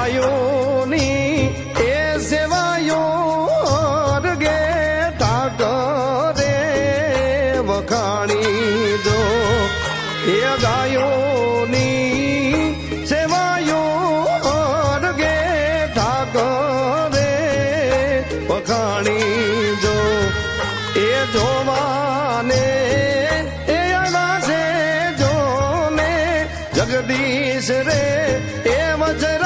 ગાયોની એ સેવાયો ગે ઠાકરે વખાણી દો એ ગાયોની સેવાયો ગે ઠાકરે વખાણી દો એ જોવાને એ અનાસે જોને જગદીશ રે એ વજર